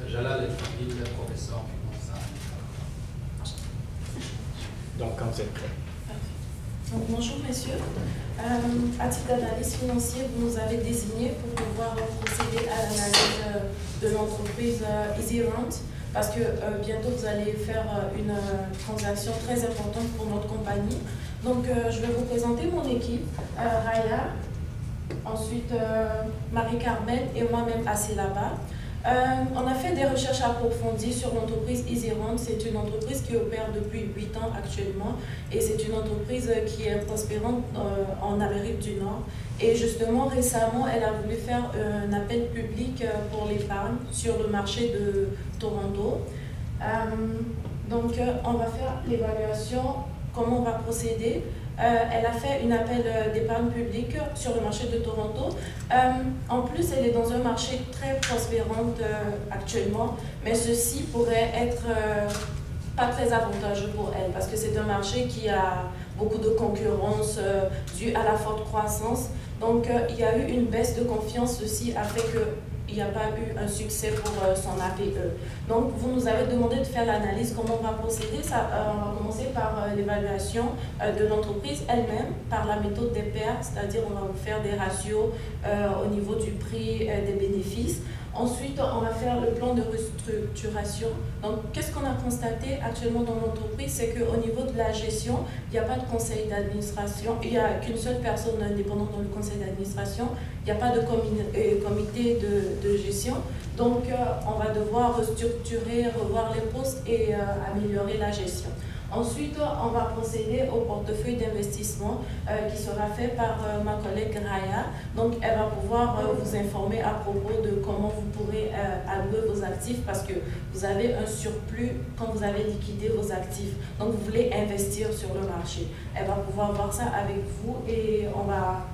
Jalal El-Fadil, professeur en finance à l'IFA. Donc, quand vous êtes prêt. Donc, bonjour messieurs. À titre d'analyse financière, vous nous avez désigné pour pouvoir procéder à l'analyse de l'entreprise EasyRent parce que bientôt vous allez faire une transaction très importante pour notre compagnie. Donc je vais vous présenter mon équipe, Raya, ensuite Marie-Carmen et moi-même Asselaba. On a fait des recherches approfondies sur l'entreprise EasyRent. C'est une entreprise qui opère depuis 8 ans actuellement et c'est une entreprise qui est prospérante en Amérique du Nord. Et justement, récemment, elle a voulu faire un appel public pour l'épargne sur le marché de Toronto. Donc, on va faire l'évaluation, comment on va procéder. Elle a fait une appel d'épargne publique sur le marché de Toronto. En plus, elle est dans un marché très prospérant actuellement, mais ceci pourrait être pas très avantageux pour elle parce que c'est un marché qui a beaucoup de concurrence due à la forte croissance. Donc, il y a eu une baisse de confiance. Ceci a fait qu'il n'y a pas eu un succès pour son APE. Donc, vous nous avez demandé de faire l'analyse, comment on va procéder. On va commencer par l'évaluation de l'entreprise elle-même, par la méthode des pairs, c'est-à-dire on va vous faire des ratios au niveau du prix des bénéfices. Ensuite, on va faire le plan de restructuration. Donc, qu'est-ce qu'on a constaté actuellement dans l'entreprise? C'est qu'au niveau de la gestion, il n'y a pas de conseil d'administration, il n'y a qu'une seule personne indépendante dans le conseil d'administration, il n'y a pas de comité de gestion. Donc, on va devoir restructurer, revoir les postes et améliorer la gestion. Ensuite, on va procéder au portefeuille d'investissement qui sera fait par ma collègue Raya. Donc, elle va pouvoir vous informer à propos de comment vous pourrez allouer vos actifs parce que vous avez un surplus quand vous avez liquidé vos actifs. Donc, vous voulez investir sur le marché. Elle va pouvoir voir ça avec vous et on va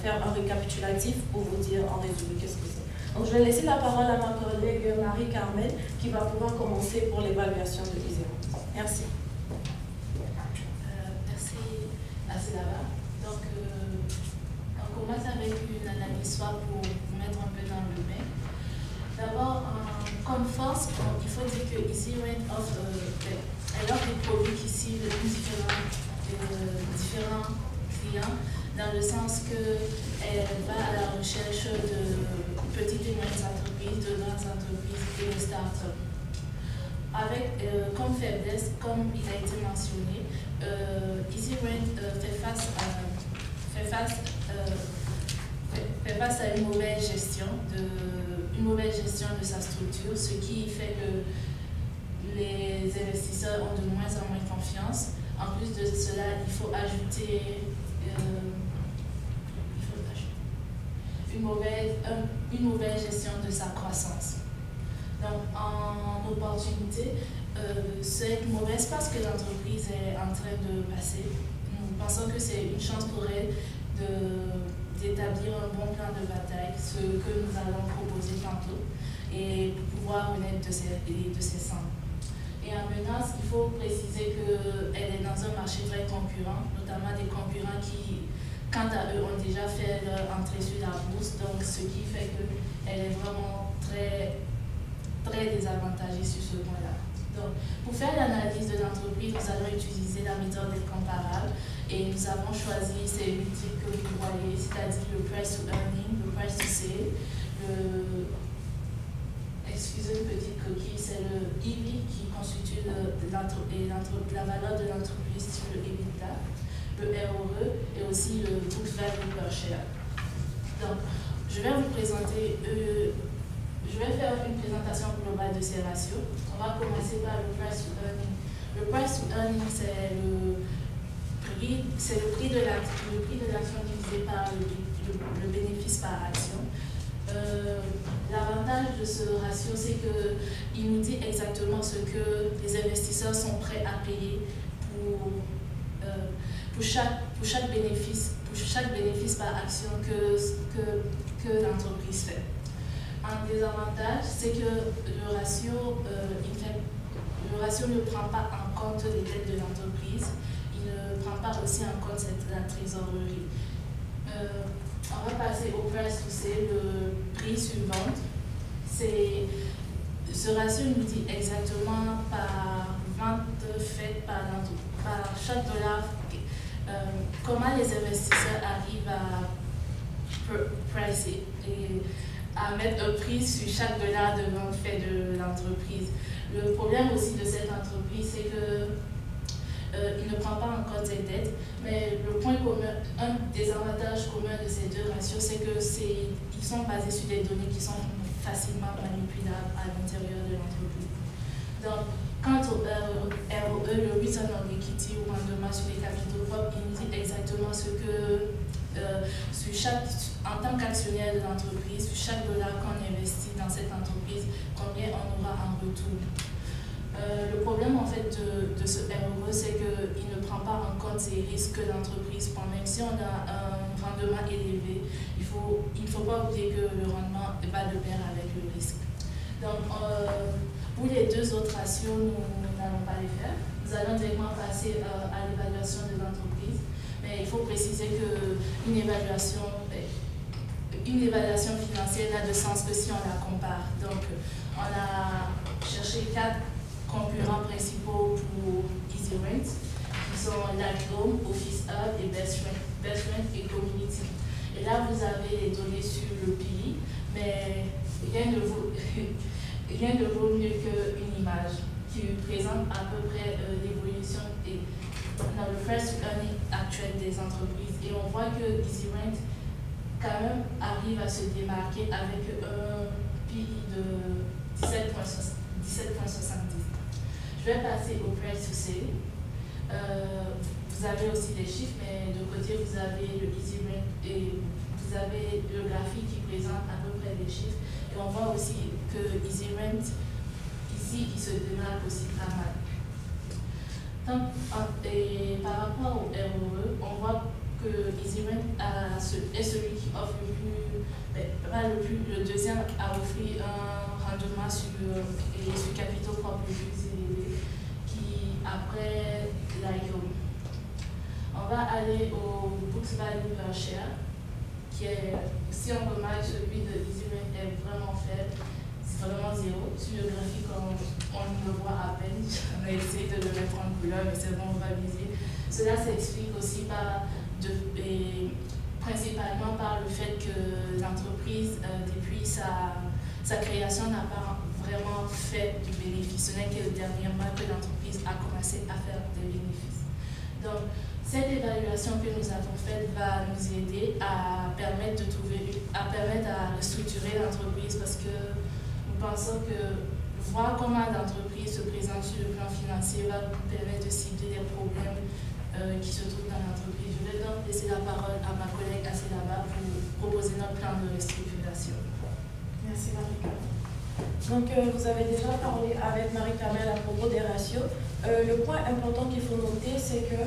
faire un récapitulatif pour vous dire en résumé qu'est-ce que c'est. Donc, je vais laisser la parole à ma collègue Marie-Carmen qui va pouvoir commencer pour l'évaluation de EasyRent. Merci. Là-bas. Donc, on commence avec une analyse soit pour vous mettre un peu dans le bain. D'abord, comme force, il faut dire que EasyRent offre, elle offre des produits qui ciblent différents clients, dans le sens qu'elle va à la recherche de petites et moyennes entreprises, de grandes entreprises et de start-up. Avec comme faiblesse, comme il a été mentionné, EasyRent fait face à une mauvaise gestion de sa structure, ce qui fait que les investisseurs ont de moins en moins confiance. En plus de cela, il faut ajouter une mauvaise gestion de sa croissance. Donc, en opportunité, c'est mauvaise parce que l'entreprise est en train de passer. Nous pensons que c'est une chance pour elle d'établir un bon plan de bataille, ce que nous allons proposer tantôt, et pour pouvoir renaître de ses cendres. Et en menace, il faut préciser qu'elle est dans un marché très concurrent, notamment des concurrents qui, quant à eux, ont déjà fait leur entrée sur la bourse, donc ce qui fait qu'elle est vraiment très désavantagée sur ce point-là. Donc, pour faire l'analyse de l'entreprise, nous allons utiliser la méthode des comparables et nous avons choisi ces multiples que vous voyez, c'est-à-dire le price to earning, le price to sale, excusez une petite coquille, c'est le EV qui constitue la valeur de l'entreprise sur le EBITDA, le ROE et aussi le book value per share. Donc, je vais vous présenter je vais faire une présentation globale de ces ratios. On va commencer par le price to earning. Le price to earning, c'est le prix de l'action divisé par le bénéfice par action. L'avantage de ce ratio, c'est qu'il nous dit exactement ce que les investisseurs sont prêts à payer pour chaque bénéfice par action que l'entreprise fait. Un désavantage, c'est que le ratio ne prend pas en compte les dettes de l'entreprise. Il ne prend pas aussi en compte la trésorerie. On va passer au price to sale, le prix sur vente. ce ratio nous dit exactement par vente faite par chaque dollar comment les investisseurs arrivent à pricer et à mettre un prix sur chaque dollar de vente fait de l'entreprise. Le problème aussi de cette entreprise, c'est que il ne prend pas en compte ses dettes, mais le point commun, un des avantages communs de ces deux ratios, c'est que ils sont basés sur des données qui sont facilement manipulables à l'intérieur de l'entreprise. Donc, quant au ROE, le Return on Equity ou rendement sur les capitaux propres, il nous dit exactement ce que, en tant qu'actionnaire de l'entreprise, sur chaque dollar qu'on investit dans cette entreprise, combien on aura en retour. Le problème en fait de ce ROE, c'est qu'il ne prend pas en compte ces risques que l'entreprise prend. Même si on a un rendement élevé, il ne faut pas oublier que le rendement va de pair avec le risque. Donc, pour les deux autres ratios, nous n'allons pas les faire. Nous allons directement passer à l'évaluation de l'entreprise. Mais il faut préciser qu'une évaluation financière n'a de sens que si on la compare. Donc, on a cherché 4 concurrents principaux pour EasyRent, qui sont Lightroom, Office Hub et BestRent et Community. Et là, vous avez les données sur le pays, mais rien ne vaut mieux qu'une image qui présente à peu près l'évolution et le first earning actuel des entreprises. Et on voit que EasyRent quand même arrive à se démarquer avec un PI de 17,70. Je vais passer au price to sale. Vous avez aussi les chiffres, mais de côté, vous avez le EasyRent et vous avez le graphique qui présente à peu près les chiffres. Et on voit aussi que EasyRent, ici, il se démarque aussi pas mal. Et par rapport au ROE, on voit que EasyRent est celui qui offre le deuxième à offrir un rendement sur capitaux propres le plus élevé, qui après Lightroom. On va aller au book value per share, qui est, si on remarque, celui de EasyRent est vraiment faible, c'est vraiment zéro. Sur le graphique, on le voit à peine. On a essayé de le mettre en couleur, mais c'est bon, on va viser. Cela s'explique aussi principalement par le fait que l'entreprise, depuis sa création, n'a pas vraiment fait de bénéfices. Ce n'est que dernièrement que l'entreprise a commencé à faire des bénéfices. Donc, cette évaluation que nous avons faite va nous aider à permettre à restructurer l'entreprise, parce que nous pensons que voir comment l'entreprise se présente sur le plan financier va nous permettre de cibler les problèmes qui se trouvent dans l'entreprise. Je vais donc laisser la parole à ma collègue Aselaba pour proposer notre plan de restructuration. Merci Marika. Donc vous avez déjà parlé avec Marie-Carmel à propos des ratios. Le point important qu'il faut noter, c'est que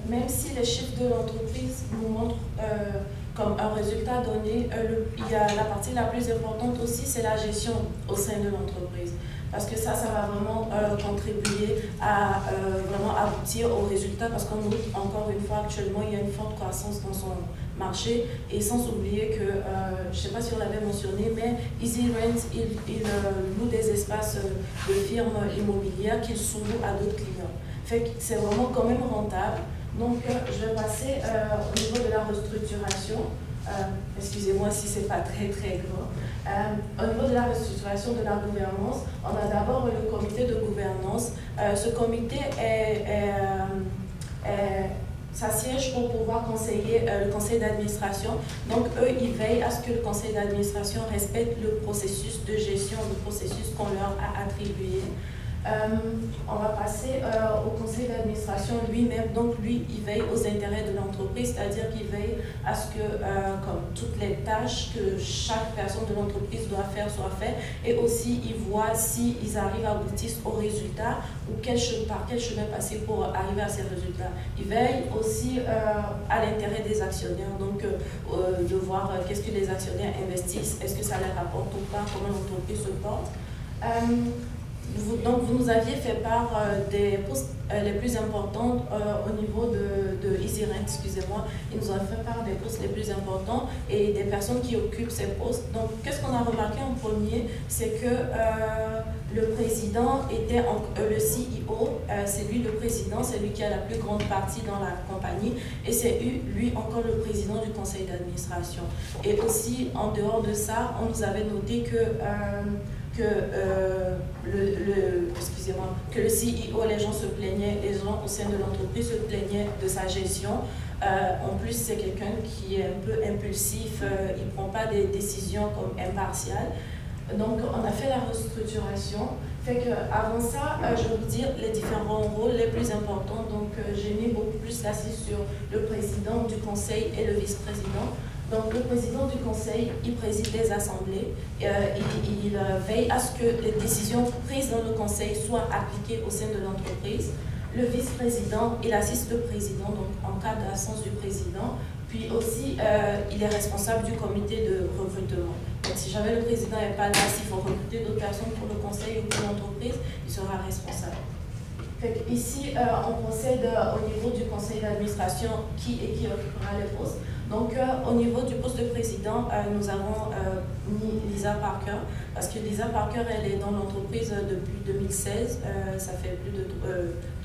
même si les chiffres de l'entreprise nous montrent comme un résultat donné, il y a la partie la plus importante aussi, c'est la gestion au sein de l'entreprise. Parce que ça va vraiment contribuer à vraiment aboutir au résultat, parce qu'on note encore une fois actuellement, il y a une forte croissance dans son marché, et sans oublier que, je ne sais pas si on l'avait mentionné, mais EasyRent, il loue des espaces de firmes immobilières qu'il sous-loue à d'autres clients. Fait que c'est vraiment quand même rentable. Donc, je vais passer au niveau de la restructuration. Excusez-moi si ce n'est pas très grand. Au niveau de la restructuration de la gouvernance, on a d'abord le comité de gouvernance. Ce comité s'assiège pour pouvoir conseiller le conseil d'administration. Donc, eux, ils veillent à ce que le conseil d'administration respecte le processus de gestion, le processus qu'on leur a attribué. On va passer au conseil d'administration lui-même. Donc, lui, il veille aux intérêts de l'entreprise, c'est-à-dire qu'il veille à ce que, comme toutes les tâches que chaque personne de l'entreprise doit faire soient faites, et aussi, il voit s'ils arrivent à aboutir au résultat ou par quel chemin passer pour arriver à ces résultats. Il veille aussi à l'intérêt des actionnaires, donc de voir qu'est-ce que les actionnaires investissent, est-ce que ça leur rapporte ou pas, comment l'entreprise se porte. Donc, vous nous aviez fait part des postes les plus importants au niveau de EasyRent, excusez-moi. Ils nous ont fait part des postes les plus importants et des personnes qui occupent ces postes. Donc, qu'est-ce qu'on a remarqué en premier? C'est que le président était, le CEO, c'est lui le président, c'est lui qui a la plus grande partie dans la compagnie et c'est lui encore le président du conseil d'administration. Et aussi, en dehors de ça, on nous avait noté que le CEO, les gens se plaignaient, les gens au sein de l'entreprise se plaignaient de sa gestion. En plus, c'est quelqu'un qui est un peu impulsif, il ne prend pas des décisions comme impartiales. Donc, on a fait la restructuration. Fait qu'avant ça, je vais vous dire les différents rôles les plus importants. Donc, j'ai mis beaucoup plus l'accent sur le président du conseil et le vice-président. Donc, le président du conseil, il préside les assemblées, il veille à ce que les décisions prises dans le conseil soient appliquées au sein de l'entreprise. Le vice-président, il assiste le président, donc en cas d'absence du président. Puis aussi, il est responsable du comité de recrutement. Donc, si jamais le président n'est pas là, s'il faut recruter d'autres personnes pour le conseil ou pour l'entreprise, il sera responsable. Ici, on procède au niveau du conseil d'administration qui occupera les postes. Donc, au niveau du poste de président, nous avons mis Lisa Parker, parce que Lisa Parker, elle est dans l'entreprise depuis 2016, ça fait plus de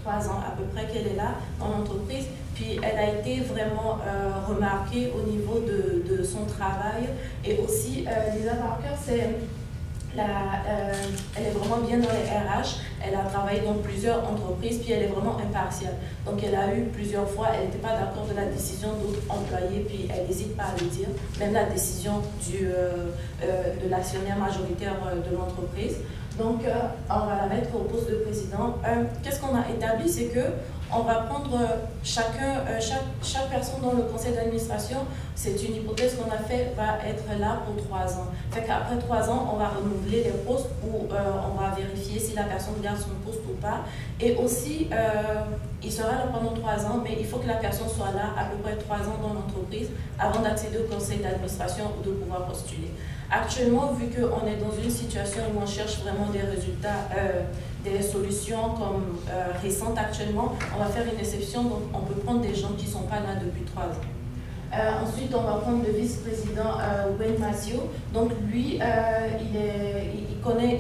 3 ans à peu près qu'elle est là dans l'entreprise, puis elle a été vraiment remarquée au niveau de son travail, et aussi Lisa Parker, elle est vraiment bien dans les RH, elle a travaillé dans plusieurs entreprises, puis elle est vraiment impartiale. Donc elle a eu plusieurs fois, elle n'était pas d'accord de la décision d'autres employés, puis elle n'hésite pas à le dire, même la décision de l'actionnaire majoritaire de l'entreprise. Donc on va la mettre au poste de président. Qu'est-ce qu'on a établi, c'est que on va prendre chaque personne dans le conseil d'administration, c'est une hypothèse qu'on a fait, va être là pour 3 ans. Fait qu'après 3 ans, on va renouveler les postes ou on va vérifier si la personne garde son poste ou pas. Et aussi, il sera là pendant 3 ans, mais il faut que la personne soit là à peu près 3 ans dans l'entreprise avant d'accéder au conseil d'administration ou de pouvoir postuler. Actuellement, vu qu'on est dans une situation où on cherche vraiment des résultats, des solutions comme récentes actuellement, on va faire une exception, donc on peut prendre des gens qui ne sont pas là depuis 3 ans. Ensuite, on va prendre le vice-président Wayne Matthew. Donc lui,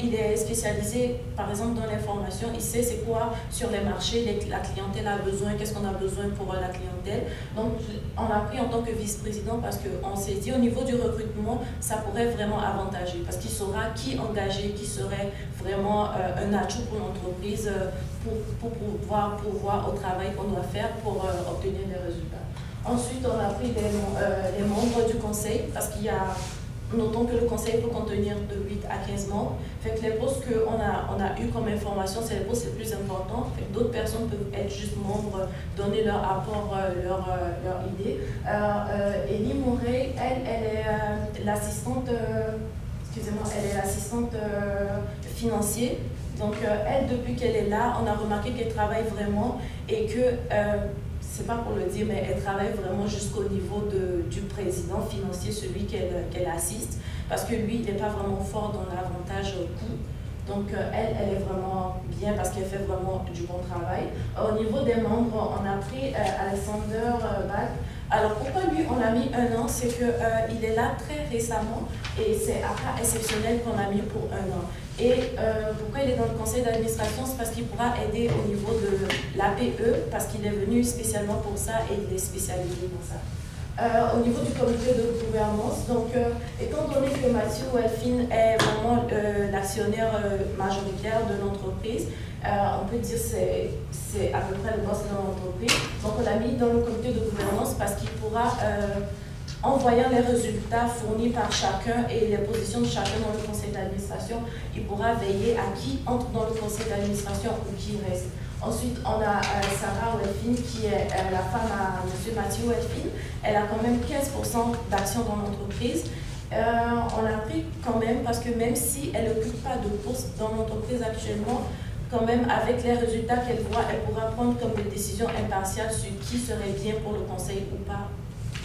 il est spécialisé, par exemple, dans l'information. Il sait c'est quoi sur les marchés, la clientèle a besoin, qu'est-ce qu'on a besoin pour la clientèle. Donc, on l'a pris en tant que vice-président parce qu'on s'est dit au niveau du recrutement, ça pourrait vraiment avantager parce qu'il saura qui engager, qui serait vraiment un atout pour l'entreprise pour pouvoir au travail qu'on doit faire pour obtenir des résultats. Ensuite, on a pris les membres du conseil parce qu'il y a, notons que le conseil peut contenir de 8 à 15 membres. Fait que les postes qu'on a eu comme information, c'est les postes les plus importants. Fait que d'autres personnes peuvent être juste membres, donner leur apport, leur idée. Ellie Murray, elle est l'assistante, elle est l'assistante financière. Donc, elle, depuis qu'elle est là, on a remarqué qu'elle travaille vraiment et que c'est pas pour le dire, mais elle travaille vraiment jusqu'au niveau du président financier, celui qu'elle assiste, parce que lui, il n'est pas vraiment fort dans l'avantage coût. Donc, elle est vraiment bien parce qu'elle fait vraiment du bon travail. Au niveau des membres, on a pris Alexander Bach. Alors, pourquoi lui, on a mis 1 an? C'est qu'il est là très récemment et c'est un cas exceptionnel qu'on a mis pour 1 an. Et pourquoi il est dans le conseil d'administration? C'est parce qu'il pourra aider au niveau de l'APE, parce qu'il est venu spécialement pour ça et il est spécialisé dans ça. Au niveau du comité de gouvernance, donc étant donné que Matthew Elfin est vraiment l'actionnaire majoritaire de l'entreprise, on peut dire que c'est à peu près le boss de l'entreprise. Donc on l'a mis dans le comité de gouvernance parce qu'il pourra, en voyant les résultats fournis par chacun et les positions de chacun dans le conseil d'administration, il pourra veiller à qui entre dans le conseil d'administration ou qui reste. Ensuite, on a Sarah Elfin qui est la femme à M. Matthew Elfin. Elle a quand même 15% d'actions dans l'entreprise. On l'a pris quand même parce que même si elle n'occupe pas de poste dans l'entreprise actuellement, quand même avec les résultats qu'elle voit, elle pourra prendre comme des décisions impartiales sur qui serait bien pour le conseil ou pas.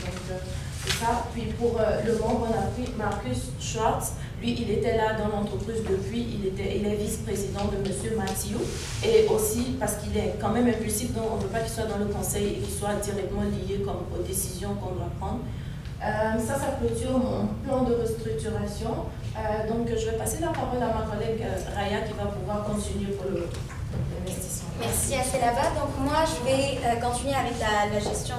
Donc, C'est ça. Puis pour le membre, on a pris Marcus Schwartz. Lui, il était là dans l'entreprise depuis, il est vice-président de M. Mathieu. Et aussi parce qu'il est quand même impulsif, donc on ne veut pas qu'il soit dans le conseil et qu'il soit directement lié comme aux décisions qu'on doit prendre. Ça clôture mon plan de restructuration. Donc je vais passer la parole à ma collègue Raya qui va pouvoir continuer pour l'investissement. Merci à Célava. Donc moi, je vais continuer avec la gestion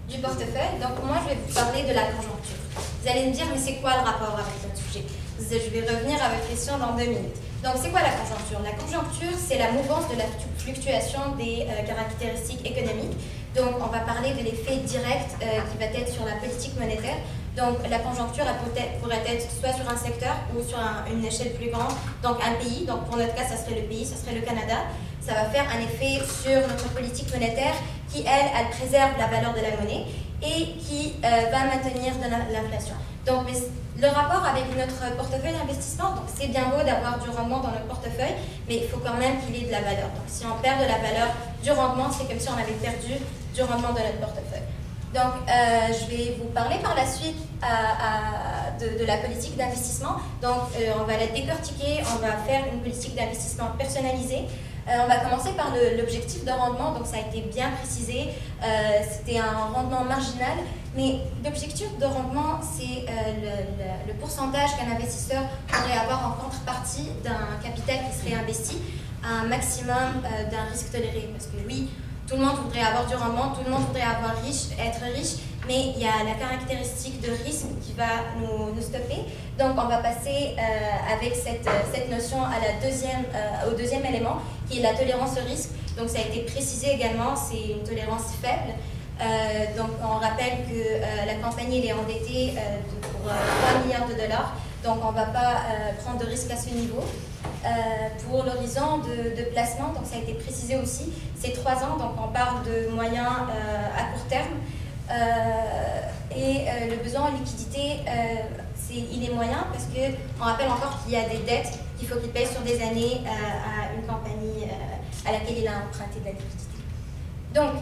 du portefeuille. Donc moi, je vais vous parler de la conjoncture. Vous allez me dire, mais c'est quoi le rapport avec notre sujet? Je vais revenir à votre question dans 2 minutes. Donc c'est quoi la conjoncture? La conjoncture, c'est la mouvance de la fluctuation des caractéristiques économiques. Donc on va parler de l'effet direct qui va être sur la politique monétaire. Donc la conjoncture elle pourrait être soit sur un secteur ou sur une échelle plus grande. Donc un pays, donc pour notre cas, ça serait le pays, ça serait le Canada. Ça va faire un effet sur notre politique monétaire qui, elle préserve la valeur de la monnaie et qui va maintenir de l'inflation. Donc le rapport avec notre portefeuille d'investissement, donc c'est bien beau d'avoir du rendement dans notre portefeuille, mais il faut quand même qu'il ait de la valeur. Donc si on perd de la valeur du rendement, c'est comme si on avait perdu du rendement de notre portefeuille. Donc je vais vous parler par la suite de la politique d'investissement. Donc on va la décortiquer, on va faire une politique d'investissement personnalisée. On va commencer par l'objectif de rendement, donc ça a été bien précisé, c'était un rendement marginal, mais l'objectif de rendement, c'est le pourcentage qu'un investisseur pourrait avoir en contrepartie d'un capital qui serait investi à un maximum d'un risque toléré. Parce que oui, tout le monde voudrait avoir du rendement, tout le monde voudrait être riche, mais il y a la caractéristique de risque qui va nous stopper. Donc on va passer avec cette notion au deuxième élément, qui est la tolérance au risque. Donc ça a été précisé également, c'est une tolérance faible. Donc on rappelle que la compagnie elle est endettée pour 3 milliards de dollars. Donc on ne va pas prendre de risque à ce niveau. Pour l'horizon de placement, donc ça a été précisé aussi, c'est 3 ans, donc on parle de moyens à court terme. Le besoin en liquidité, il est moyen parce qu'on rappelle encore qu'il y a des dettes qu'il faut qu'il paye sur des années à une compagnie à laquelle il a emprunté de la liquidité. Donc,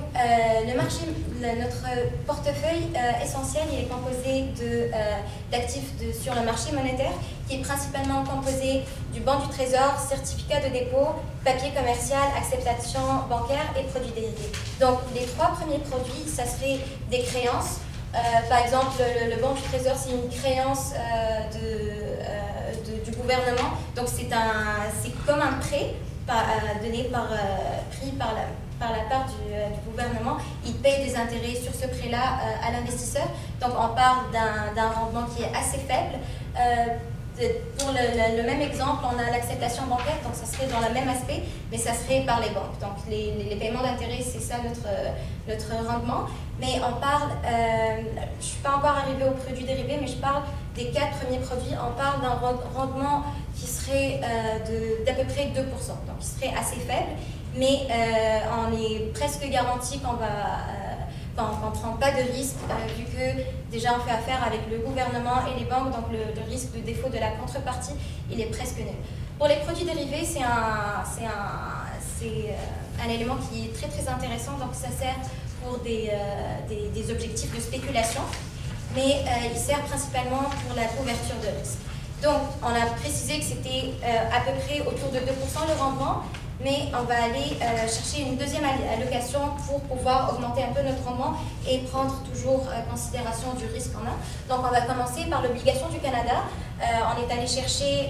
notre portefeuille essentiel, il est composé d'actifs sur le marché monétaire, qui est principalement composé du bon du trésor, certificat de dépôt, papier commercial, acceptation bancaire et produits dérivés. Donc, les 3 premiers produits, ça serait des créances. Par exemple, le bon du trésor, c'est une créance du gouvernement. Donc, c'est comme un prêt donné pris par la part du gouvernement. Il paye des intérêts sur ce prêt-là à l'investisseur. Donc on parle d'un rendement qui est assez faible. Pour le même exemple, on a l'acceptation bancaire, donc ça serait dans le même aspect, mais ça serait par les banques. Donc les paiements d'intérêts, c'est ça notre rendement. Mais on parle, je ne suis pas encore arrivée aux produits dérivés, mais je parle des 4 premiers produits. On parle d'un rendement qui serait d'à peu près 2%, donc qui serait assez faible. Mais on est presque garanti qu'on ne prend pas de risque vu que déjà on fait affaire avec le gouvernement et les banques, donc le risque de défaut de la contrepartie, il est presque nul. Pour les produits dérivés, c'est un élément qui est très très intéressant, donc ça sert pour des objectifs de spéculation, mais il sert principalement pour la couverture de risque. Donc on a précisé que c'était à peu près autour de 2% le rendement, mais on va aller chercher une deuxième allocation pour pouvoir augmenter un peu notre rendement et prendre toujours considération du risque qu'on a. Donc on va commencer par l'obligation du Canada. On est allé chercher,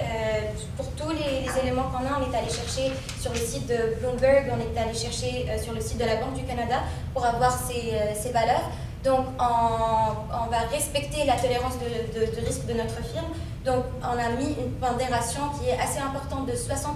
pour tous les éléments qu'on a, on est allé chercher sur le site de Bloomberg, on est allé chercher sur le site de la Banque du Canada pour avoir ces valeurs. Donc on va respecter la tolérance de risque de notre firme. Donc on a mis une pondération qui est assez importante de 60%.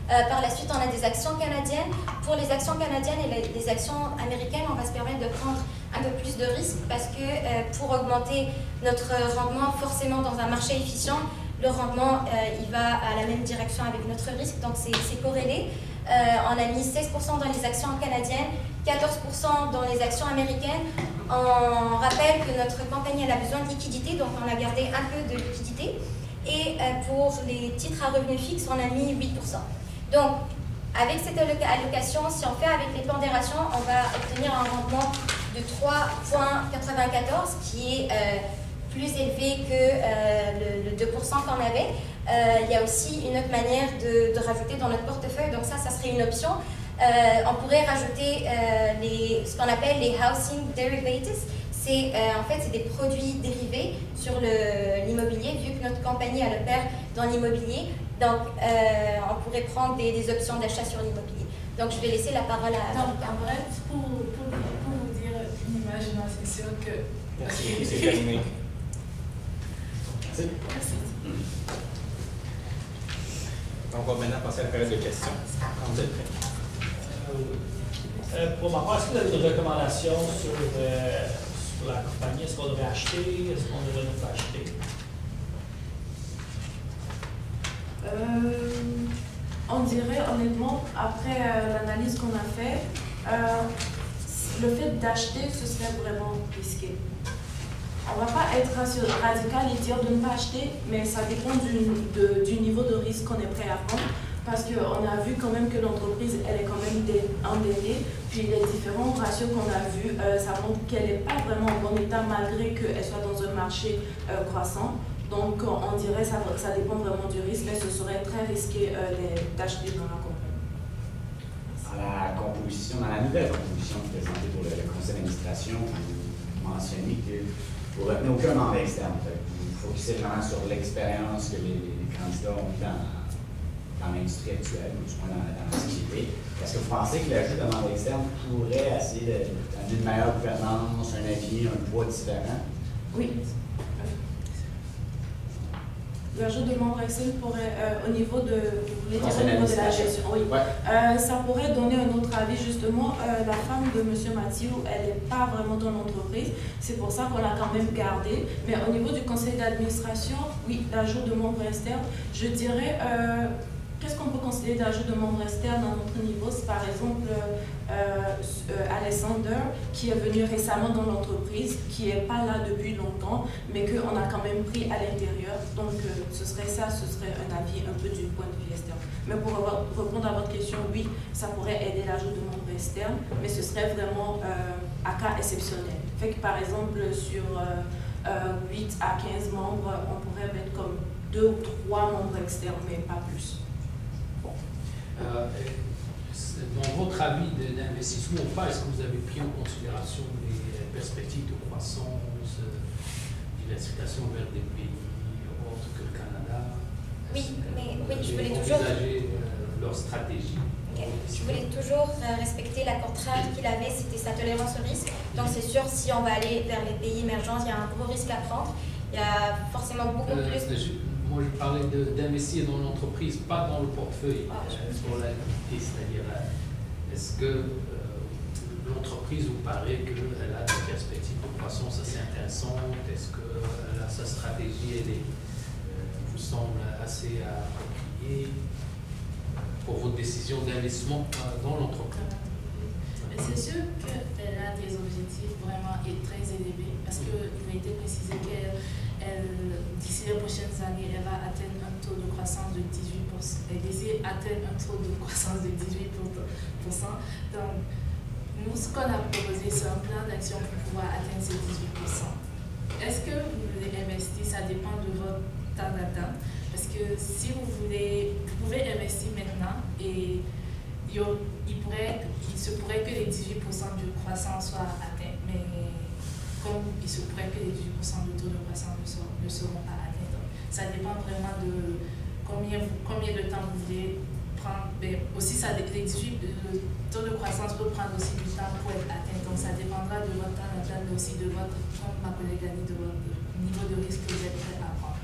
Par la suite, on a des actions canadiennes. Pour les actions canadiennes et les actions américaines, on va se permettre de prendre un peu plus de risques parce que pour augmenter notre rendement, forcément dans un marché efficient, le rendement il va à la même direction avec notre risque, donc c'est corrélé. On a mis 16% dans les actions canadiennes, 14% dans les actions américaines. On rappelle que notre compagnie elle a besoin de liquidité, donc on a gardé un peu de liquidité. Et pour les titres à revenus fixes, on a mis 8%. Donc, Avec cette allocation, si on fait avec les pondérations, on va obtenir un rendement de 3,94, qui est plus élevé que le 2% qu'on avait. Il y a aussi une autre manière de rajouter dans notre portefeuille, donc ça serait une option. On pourrait rajouter ce qu'on appelle les housing derivatives. En fait, c'est des produits dérivés sur l'immobilier, vu que notre compagnie elle opère dans l'immobilier. Donc, on pourrait prendre des options d'achat sur l'immobilier. Donc, je vais laisser la parole à... Donc, en bref, pour vous dire une image, non, c'est sûr que... Merci, c'est terminé. Merci. Merci. On va maintenant passer à la période de questions. Quand vous êtes prêts. Pour ma part, est-ce que vous avez une recommandation sur la compagnie? Est-ce qu'on devrait acheter? Est-ce qu'on devrait ne pas acheter? On dirait honnêtement, après l'analyse qu'on a fait, le fait d'acheter, ce serait vraiment risqué. On ne va pas être radical et dire de ne pas acheter, mais ça dépend du niveau de risque qu'on est prêt à prendre. Parce qu'on a vu quand même que l'entreprise, elle est quand même endettée. Puis les différents ratios qu'on a vus, ça montre qu'elle n'est pas vraiment en bon état malgré qu'elle soit dans un marché croissant. Donc on dirait que ça dépend vraiment du risque, mais ce serait très risqué d'acheter dans la compagnie. Dans la composition, dans la nouvelle composition présentée pour le conseil d'administration, vous mentionnez que vous ne retenez aucun membre externe. Vous focussez vraiment sur l'expérience que les candidats ont eu dans l'industrie actuelle, ou du moins dans la société. Est-ce que vous pensez que l'ajout de membres externes pourrait essayer de donner une meilleure gouvernance, un avis, un poids différent? Oui. L'ajout de membres Excel pourrait, au niveau de, vous voulez dire au niveau de la gestion, oui. Ouais. Ça pourrait donner un autre avis, justement. La femme de M. Mathieu, elle n'est pas vraiment dans l'entreprise. C'est pour ça qu'on l'a quand même gardée. Mais au niveau du conseil d'administration, oui, l'ajout de membres externes, je dirais, qu'est-ce qu'on peut considérer d'ajout de membres externes à notre niveau? C'est par exemple Alexander, qui est venu récemment dans l'entreprise, qui n'est pas là depuis longtemps, mais qu'on a quand même pris à l'intérieur. Donc, ce serait un avis un peu du point de vue externe. Mais pour répondre à votre question, oui, ça pourrait aider l'ajout de membres externes, mais ce serait vraiment à cas exceptionnel. Fait que, par exemple, sur 8 à 15 membres, on pourrait mettre comme 2 ou 3 membres externes, mais pas plus. Dans votre avis d'investissement ou pas, est-ce que vous avez pris en considération les perspectives de croissance, diversification vers des pays autres que le Canada? Oui, mais je voulais toujours envisager leur stratégie. Okay. Je voulais toujours respecter la contrainte qu'il avait, c'était sa tolérance au risque. Donc c'est sûr, si on va aller vers les pays émergents, il y a un gros risque à prendre. Il y a forcément beaucoup plus. Moi, je parlais d'investir dans l'entreprise, pas dans le portefeuille. Pour la c'est-à-dire, est-ce que l'entreprise vous paraît qu'elle a des perspectives de croissance assez intéressantes? Est-ce que sa stratégie vous semble assez appropriée pour votre décision d'investissement dans l'entreprise? C'est sûr qu'elle a des objectifs vraiment très élevés parce qu'il a été précisé qu'elle, d'ici les prochaines années, elle va atteindre un taux de croissance de 18%. Elle désire atteindre un taux de croissance de 18%. Donc, nous, ce qu'on a proposé, c'est un plan d'action pour pouvoir atteindre ces 18%. Est-ce que vous voulez investir? Ça dépend de votre temps d'attente. Parce que si vous voulez, vous pouvez investir maintenant et il se pourrait que les 18% de croissance soient atteints, mais comme il se pourrait que les 18% de taux de croissance ne seront pas atteints. Donc, ça dépend vraiment de combien de temps vous voulez prendre. Mais aussi, le taux de croissance peut prendre aussi du temps pour être atteint. Donc, ça dépendra de votre temps d'attente, mais aussi de votre, comme ma collègue a dit, de votre niveau de risque que vous êtes prêt à prendre.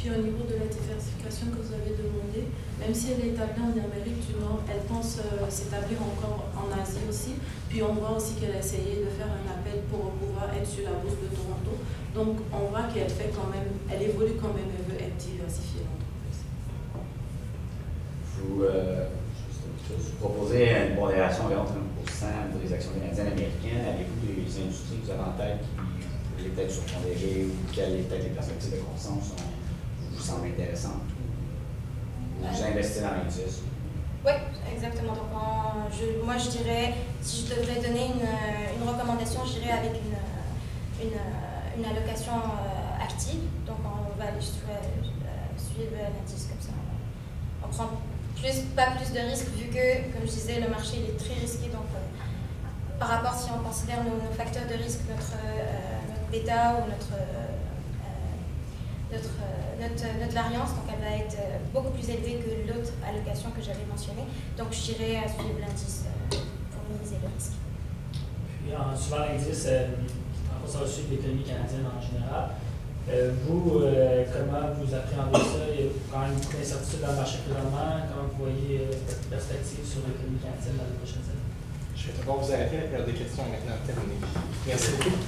Puis au niveau de la diversification que vous avez demandé, même si elle est établie en Amérique du Nord, elle pense s'établir encore en Asie aussi. Puis on voit aussi qu'elle a essayé de faire un appel pour pouvoir être sur la bourse de Toronto. Donc on voit qu'elle fait quand même, elle évolue quand même, elle veut être diversifiée l'entreprise. Vous proposez une pondération environ 30% pour les actions canadiennes américaines. Avez-vous des industries que vous avez en tête qui pourraient peut-être surpondérer ou quelles peut-être les perspectives de croissance vous semblent intéressantes? Vous investissez dans l'indice? Oui, Exactement. Donc, moi, je dirais, si je devrais donner une recommandation, je dirais avec une allocation active. Donc, on va aller suivre l'indice comme ça. On prend pas plus de risques vu que, comme je disais, le marché il est très risqué. Donc, par rapport, si on considère nos facteurs de risque, notre bêta ou notre variance, donc elle va être beaucoup plus élevée que l'autre allocation que j'avais mentionnée. Donc, je dirais à suivre l'indice pour minimiser le risque. Puis, en suivant l'indice, en fait, ça va suivre l'économie canadienne en général. Vous, comment vous appréhendez ça? Il y a quand même beaucoup d'incertitudes dans le marché présentement. Comment vous voyez votre perspective sur l'économie canadienne dans les prochaines années? Je vais devoir vous arrêter. La période des questions est maintenant terminée. Merci beaucoup.